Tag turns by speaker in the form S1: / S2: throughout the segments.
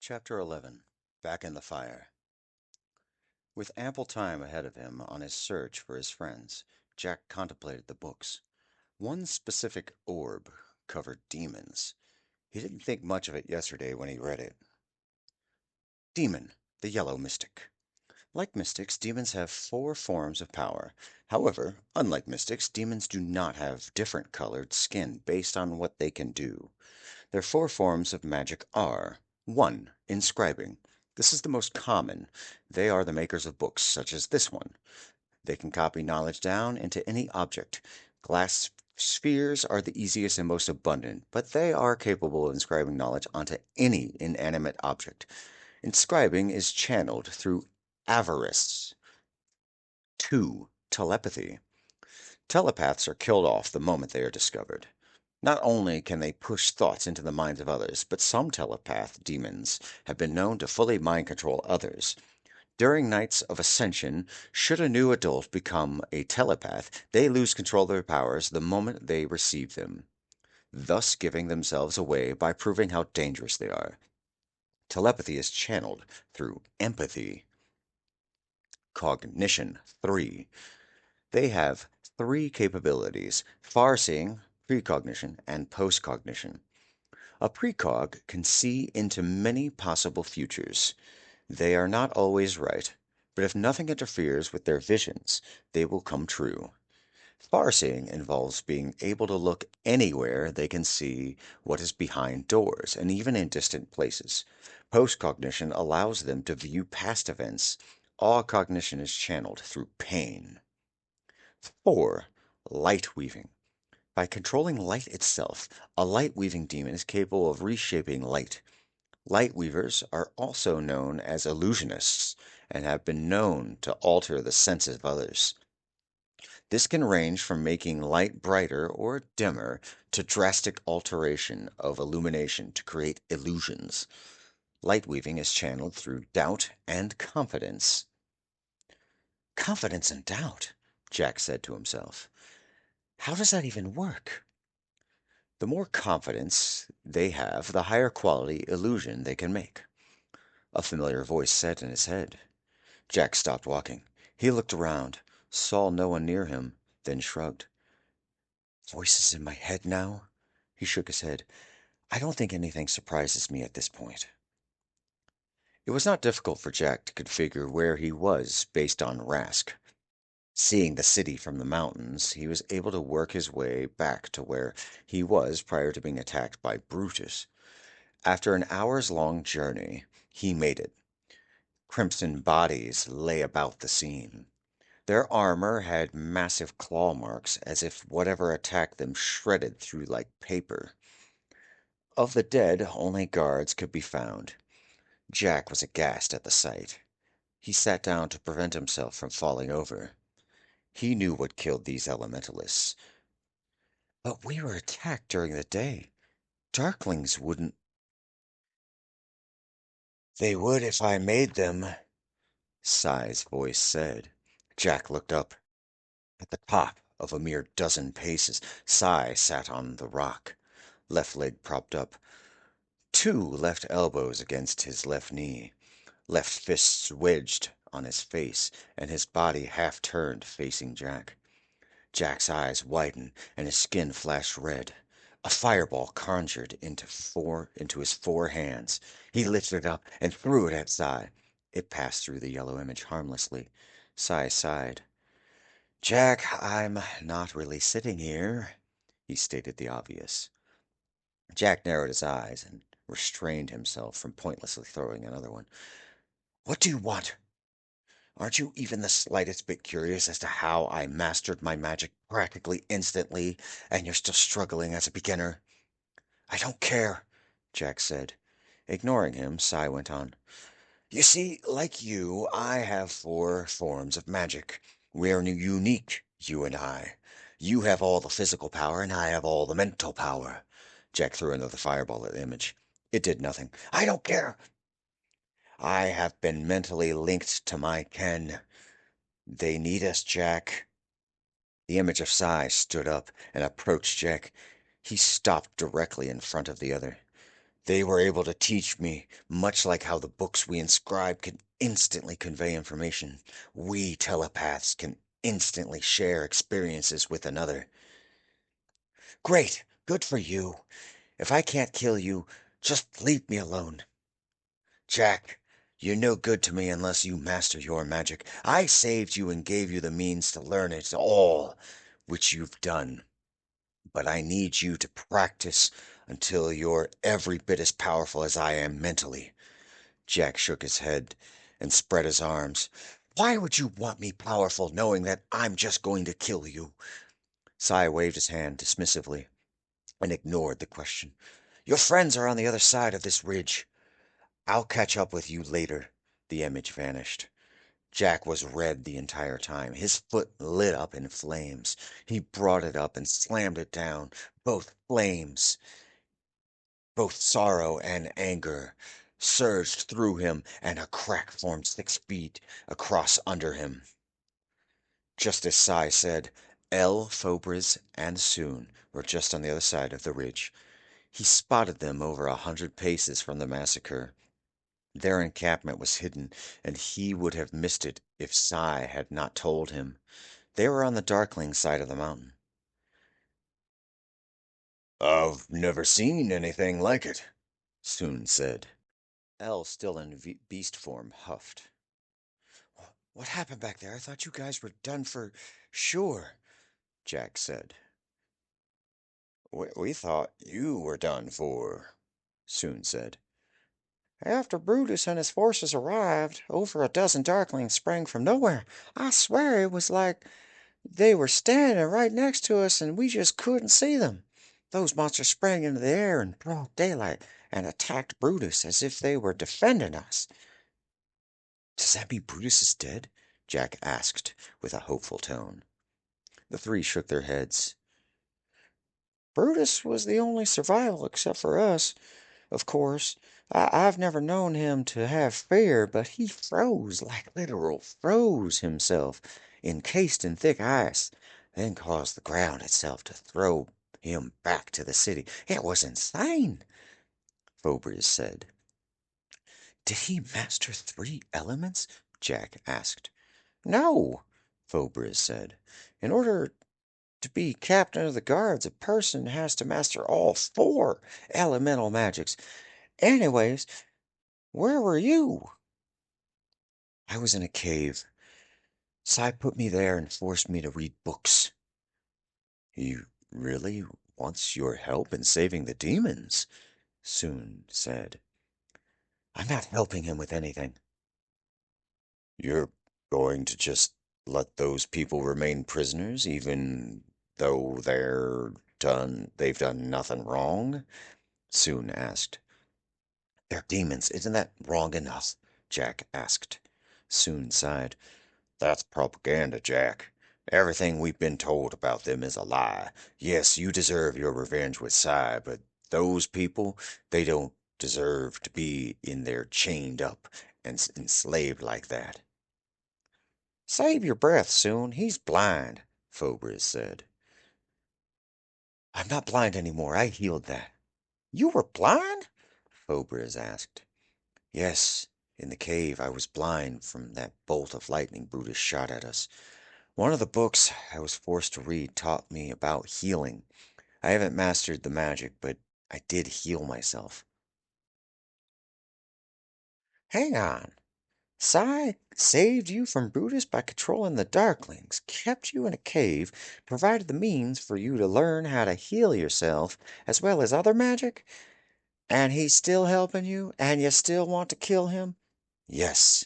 S1: Chapter 11. Back in the Fire. With ample time ahead of him on his search for his friends, Jack contemplated the books. One specific orb covered demons. He didn't think much of it yesterday when he read it. Demon, the Yellow Mystic. Like mystics, demons have four forms of power. However, unlike mystics, demons do not have different colored skin based on what they can do. Their four forms of magic are 1. Inscribing. This is the most common. They are the makers of books, such as this one. They can copy knowledge down into any object. Glass spheres are the easiest and most abundant, but they are capable of inscribing knowledge onto any inanimate object. Inscribing is channeled through avarice. 2. Telepathy. Telepaths are killed off the moment they are discovered. Not only can they push thoughts into the minds of others, but some telepath demons have been known to fully mind control others. During nights of ascension, should a new adult become a telepath, they lose control of their powers the moment they receive them, thus giving themselves away by proving how dangerous they are. Telepathy is channeled through empathy. Cognition 3. They have three capabilities: far-seeing, precognition, and postcognition. A precog can see into many possible futures. They are not always right, but if nothing interferes with their visions, they will come true. Far-seeing involves being able to look anywhere they can see what is behind doors, and even in distant places. Postcognition allows them to view past events. All cognition is channeled through pain. 4. Light weaving. By controlling light itself, a light weaving demon is capable of reshaping light. Light weavers are also known as illusionists and have been known to alter the senses of others. This can range from making light brighter or dimmer to drastic alteration of illumination to create illusions. Light weaving is channeled through doubt and confidence. Confidence and doubt, Jack said to himself. How does that even work? The more confidence they have, the higher quality illusion they can make. A familiar voice said in his head. Jack stopped walking. He looked around, saw no one near him, then shrugged. Voices in my head now? He shook his head. I don't think anything surprises me at this point. It was not difficult for Jack to configure where he was based on Rask. Seeing the city from the mountains, he was able to work his way back to where he was prior to being attacked by Brutus. After an hours-long journey, he made it. Crimson bodies lay about the scene. Their armor had massive claw marks, as if whatever attacked them shredded through like paper. Of the dead, only guards could be found. Jack was aghast at the sight. He sat down to prevent himself from falling over. He knew what killed these elementalists. But we were attacked during the day. Darklings wouldn't. They would if I made them, Sai's voice said. Jack looked up. At the top of a mere dozen paces, Sai sat on the rock, left leg propped up, two left elbows against his left knee, left fists wedged on his face, and his body half turned facing Jack. Jack's eyes widened, and his skin flashed red. A fireball conjured into his four hands. He lifted it up and threw it at Sai. It passed through the yellow image harmlessly. Sai sighed. Jack, I'm not really sitting here, he stated the obvious. Jack narrowed his eyes and restrained himself from pointlessly throwing another one. What do you want? Aren't you even the slightest bit curious as to how I mastered my magic practically instantly, and you're still struggling as a beginner? I don't care, Jack said. Ignoring him, Sai went on. You see, like you, I have four forms of magic. We're unique, you and I. You have all the physical power, and I have all the mental power. Jack threw another fireball at the image. It did nothing. I don't care. I have been mentally linked to my ken. They need us, Jack. The image of Sai stood up and approached Jack. He stopped directly in front of the other. They were able to teach me, much like how the books we inscribe can instantly convey information. We telepaths can instantly share experiences with another. Great, good for you. If I can't kill you, just leave me alone. Jack, you're no good to me unless you master your magic. I saved you and gave you the means to learn it all, which you've done. But I need you to practice until you're every bit as powerful as I am mentally. Jack shook his head and spread his arms. Why would you want me powerful knowing that I'm just going to kill you? Sai waved his hand dismissively and ignored the question. Your friends are on the other side of this ridge. I'll catch up with you later. The image vanished. Jack was red the entire time. His foot lit up in flames. He brought it up and slammed it down. Both flames, both sorrow and anger, surged through him, and a crack formed 6 feet across under him. Just as Sai said, El, Fobris, and Soon were just on the other side of the ridge. He spotted them over 100 paces from the massacre. Their encampment was hidden, and he would have missed it if Sai had not told him. They were on the Darkling side of the mountain. I've never seen anything like it, Soon said. El, still in beast form, huffed. What happened back there? I thought you guys were done for sure, Jack said. We thought you were done for, Soon said. After Brutus and his forces arrived, over a dozen Darklings sprang from nowhere. I swear it was like they were standing right next to us and we just couldn't see them. Those monsters sprang into the air in broad daylight and attacked Brutus as if they were defending us. Does that mean Brutus is dead? Jack asked with a hopeful tone. The three shook their heads. Brutus was the only survival except for us, of course. I've never known him to have fear, but he froze, like literal froze himself, encased in thick ice, then caused the ground itself to throw him back to the city. It was insane, Fobris said. Did he master 3 elements? Jack asked. No, Fobris said. In order to be captain of the guards, a person has to master all 4 elemental magics. Anyways, where were you? I was in a cave. Sai put me there and forced me to read books. He really wants your help in saving the demons, Soon said. I'm not helping him with anything. You're going to just let those people remain prisoners, even though they've done nothing wrong? Soon asked. They're demons, isn't that wrong enough? Jack asked. Soon sighed. That's propaganda, Jack. Everything we've been told about them is a lie. Yes, you deserve your revenge with Sai, but those people, they don't deserve to be in there chained up and enslaved like that. Save your breath, Soon. He's blind, Fobris said. I'm not blind anymore. I healed that. You were blind? Fobris asked. Yes, in the cave I was blind from that bolt of lightning Brutus shot at us. One of the books I was forced to read taught me about healing. I haven't mastered the magic, but I did heal myself. Hang on. Sai saved you from Brutus by controlling the Darklings, kept you in a cave, provided the means for you to learn how to heal yourself, as well as other magic? And he's still helping you, and you still want to kill him? Yes.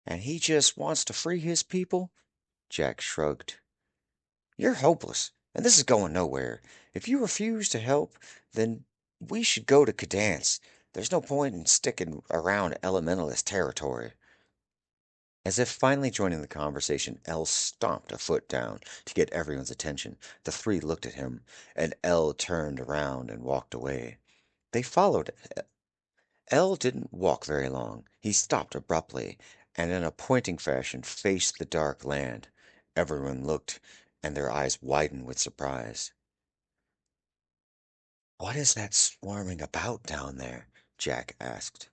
S1: And he just wants to free his people? Jack shrugged. You're hopeless, and this is going nowhere. If you refuse to help, then we should go to Cadance. There's no point in sticking around Elementalist territory. As if finally joining the conversation, El stomped a foot down to get everyone's attention. The three looked at him, and El turned around and walked away. They followed. El didn't walk very long. He stopped abruptly, and in a pointing fashion faced the dark land. Everyone looked, and their eyes widened with surprise. What is that swarming about down there? Jack asked.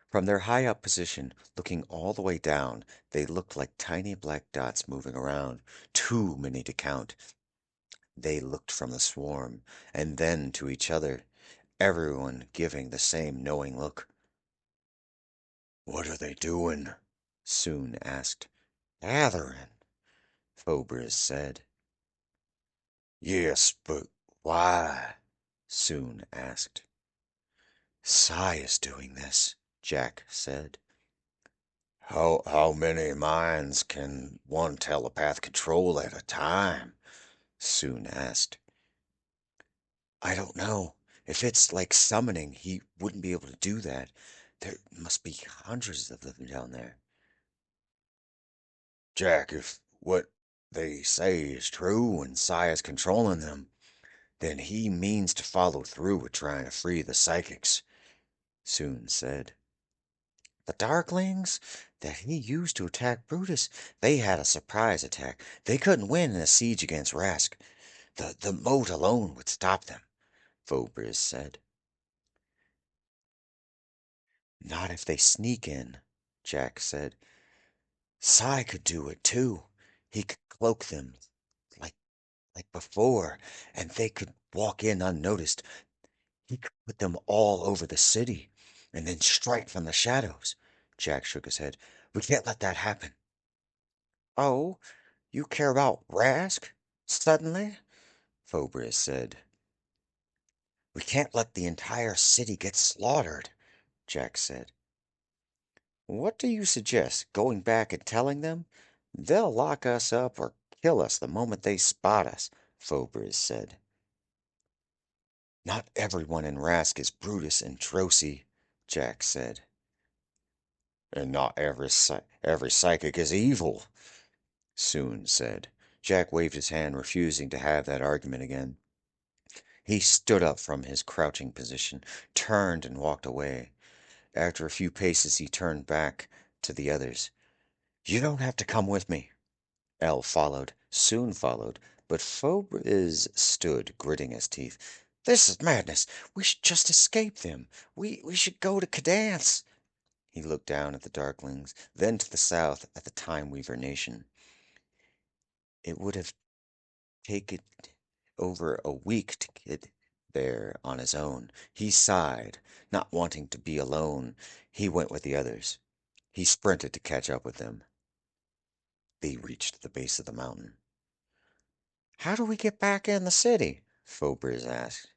S1: From their high up position, looking all the way down, they looked like tiny black dots moving around, too many to count. They looked from the swarm, and then to each other, everyone giving the same knowing look. What are they doing? Soon asked. Gathering, Fobris said. Yes, but why? Soon asked. Sai is doing this, Jack said. How many minds can one telepath control at a time? Soon asked. I don't know. If it's like summoning, he wouldn't be able to do that. There must be hundreds of them down there. Jack, if what they say is true and Sai is controlling them, then he means to follow through with trying to free the psychics, Soon said. The Darklings that he used to attack Brutus, they had a surprise attack. They couldn't win in a siege against Rask. The moat alone would stop them, Fobris said. Not if they sneak in, Jack said. Sai could do it too. He could cloak them like like before, and they could walk in unnoticed. He could put them all over the city and then strike from the shadows. Jack shook his head. We can't let that happen. Oh, you care about Rask? Suddenly? Fobris said. We can't let the entire city get slaughtered, Jack said. What do you suggest? Going back and telling them? They'll lock us up or kill us the moment they spot us, Fobris said. Not everyone in Rask is Brutus and Drosy, Jack said. And not every psychic is evil, Soon said. Jack waved his hand, refusing to have that argument again. He stood up from his crouching position, turned and walked away. After a few paces he turned back to the others. You don't have to come with me. El followed, Soon followed, but Phobos stood, gritting his teeth. This is madness. We should just escape them. We should go to Cadance. He looked down at the Darklings, then to the south at the Time Weaver Nation. It would have taken over a week to get there on his own. He sighed, not wanting to be alone. He went with the others. He sprinted to catch up with them. They reached the base of the mountain. How do we get back in the city? Fobris asked.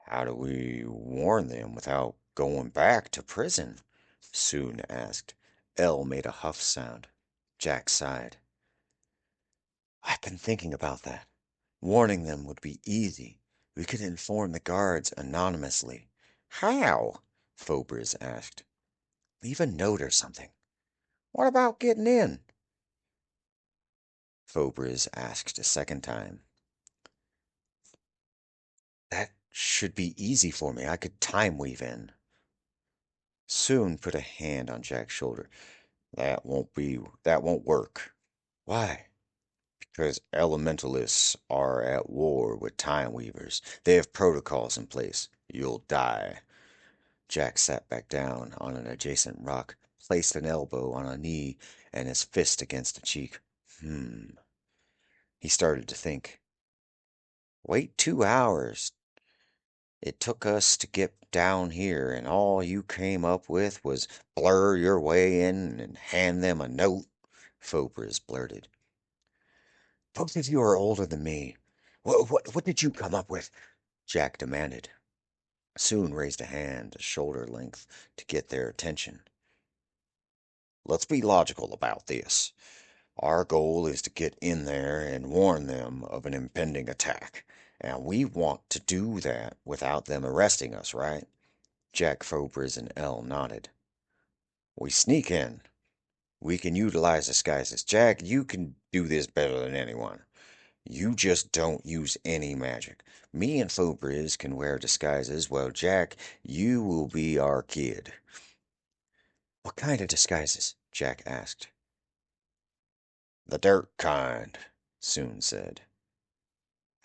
S1: How do we warn them without going back to prison? Soon asked. El made a huff sound. Jack sighed. I've been thinking about that. Warning them would be easy. We could inform the guards anonymously. How? Fobris asked. Leave a note or something. What about getting in? Fobris asked a second time. That should be easy for me. I could time weave in. Soon put a hand on Jack's shoulder. That won't work. Why? Because elementalists are at war with time weavers. They have protocols in place. You'll die. Jack sat back down on an adjacent rock, placed an elbow on a knee and his fist against a cheek. He started to think. Wait 2 hours. It took us to get down here, and all you came up with was blur your way in and hand them a note, Fobris blurted. Both of you are older than me. What did you come up with? Jack demanded. Soon raised a hand, a shoulder length, to get their attention. Let's be logical about this. Our goal is to get in there and warn them of an impending attack. And we want to do that without them arresting us, right? Jack Fobris and El nodded. We sneak in. We can utilize disguises. Jack, you can do this better than anyone. You just don't use any magic. Me and Fobris can wear disguises, while Jack, you will be our kid. What kind of disguises? Jack asked. The dirt kind, Soon said.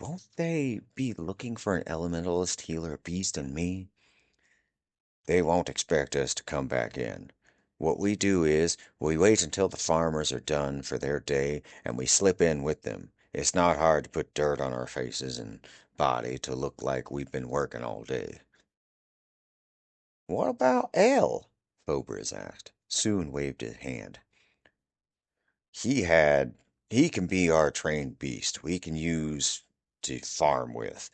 S1: Won't they be looking for an elementalist, healer, beast, and me? They won't expect us to come back in. What we do is, we wait until the farmers are done for their day and we slip in with them. It's not hard to put dirt on our faces and body to look like we've been working all day. What about El? Fobris asked. Soon waved his hand. He had, he can be our trained beast we can use to farm with.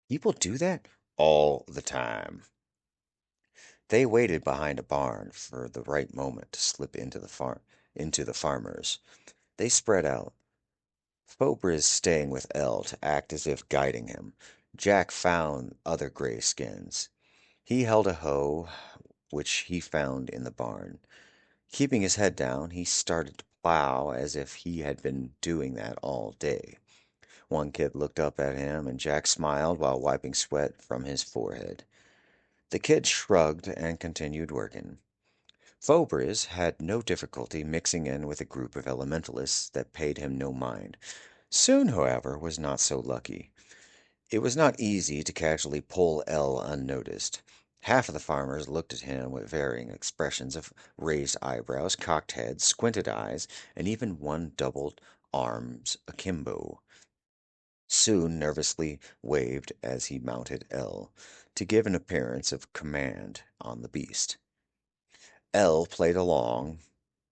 S1: People do that all the time. They waited behind a barn for the right moment to slip into the farmers. They spread out. Fobris staying with El to act as if guiding him. Jack found other gray skins. He held a hoe, which he found in the barn. Keeping his head down, he started to plow as if he had been doing that all day. One kid looked up at him, and Jack smiled while wiping sweat from his forehead. The kid shrugged and continued working. Fobris had no difficulty mixing in with a group of elementalists that paid him no mind. Soon, however, was not so lucky. It was not easy to casually pull El unnoticed. Half of the farmers looked at him with varying expressions of raised eyebrows, cocked heads, squinted eyes, and even one doubled arms akimbo. Soon nervously waved as he mounted El, to give an appearance of command on the beast. El played along,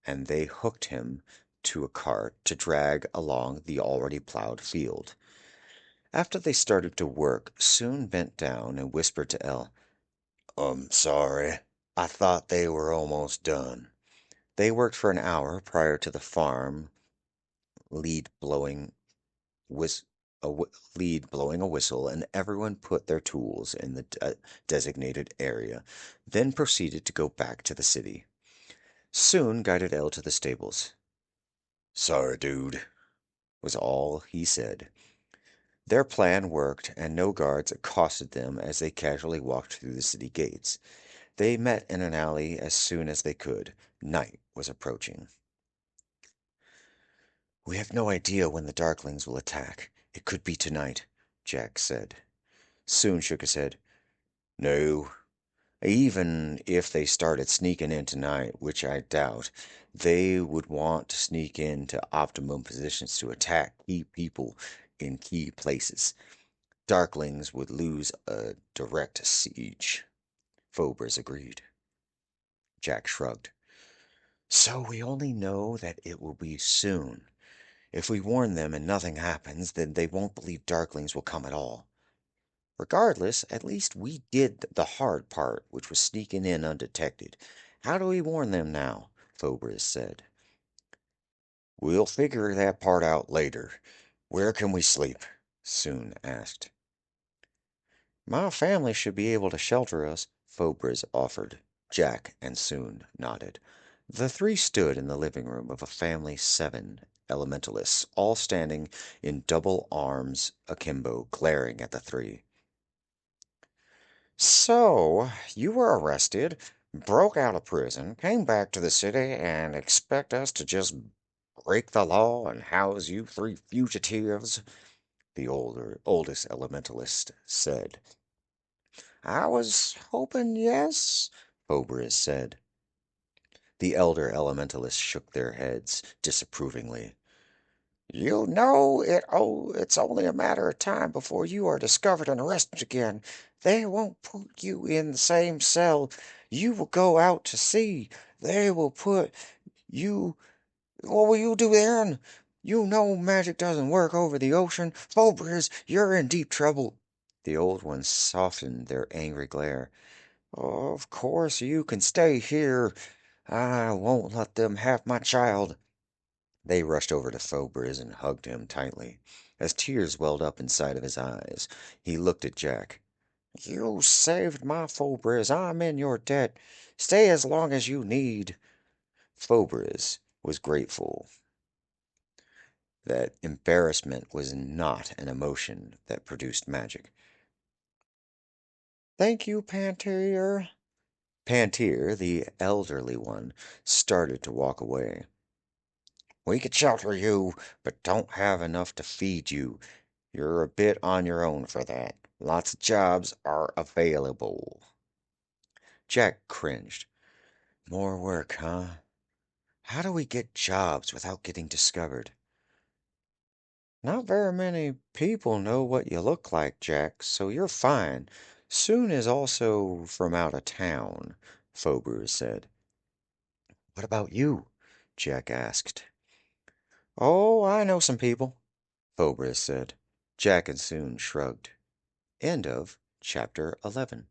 S1: and they hooked him to a cart to drag along the already plowed field. After they started to work, Soon bent down and whispered to El, Sorry. I thought they were almost done. They worked for an hour prior to the farm lead blowing whis a lead blowing a whistle, and everyone put their tools in the designated area, then proceeded to go back to the city. Soon guided El to the stables. Sorry, dude, was all he said. Their plan worked, and no guards accosted them as they casually walked through the city gates. They met in an alley as soon as they could. Night was approaching. We have no idea when the Darklings will attack. It could be tonight, Jack said. Soon shook his head. No. Even if they started sneaking in tonight, which I doubt, they would want to sneak into optimum positions to attack key people in key places. Darklings would lose a direct siege. Fobers agreed. Jack shrugged. So we only know that it will be soon. If we warn them and nothing happens, then they won't believe Darklings will come at all. Regardless, at least we did the hard part, which was sneaking in undetected. How do we warn them now? Fobris said. We'll figure that part out later. Where can we sleep? Soon asked. My family should be able to shelter us, Fobris offered. Jack and Soon nodded. The three stood in the living room of a family 7 elementalists, all standing in double arms akimbo, glaring at the three. So, you were arrested, broke out of prison, came back to the city, and expect us to just break the law and house you three fugitives? The oldest elementalist said. I was hoping yes, Fobris said. The elder elementalists shook their heads disapprovingly. You know it's only a matter of time before you are discovered and arrested again. They won't put you in the same cell. You will go out to sea. They will put you. What will you do then? You know magic doesn't work over the ocean. Fobris, you're in deep trouble. The old ones softened their angry glare. Of course you can stay here. I won't let them have my child. They rushed over to Fobris and hugged him tightly. As tears welled up inside of his eyes, he looked at Jack. You saved my Fobris. I'm in your debt. Stay as long as you need. Fobris was grateful that embarrassment was not an emotion that produced magic. Thank you, Pantier. Pantier, the elderly one, started to walk away. We could shelter you, but don't have enough to feed you. You're a bit on your own for that. Lots of jobs are available. Jack cringed. More work, huh? How do we get jobs without getting discovered? Not very many people know what you look like, Jack, so you're fine. Soon is also from out of town, Faubourg said. What about you? Jack asked. Oh, I know some people, Faubourg said. Jack and Soon shrugged. End of chapter 11.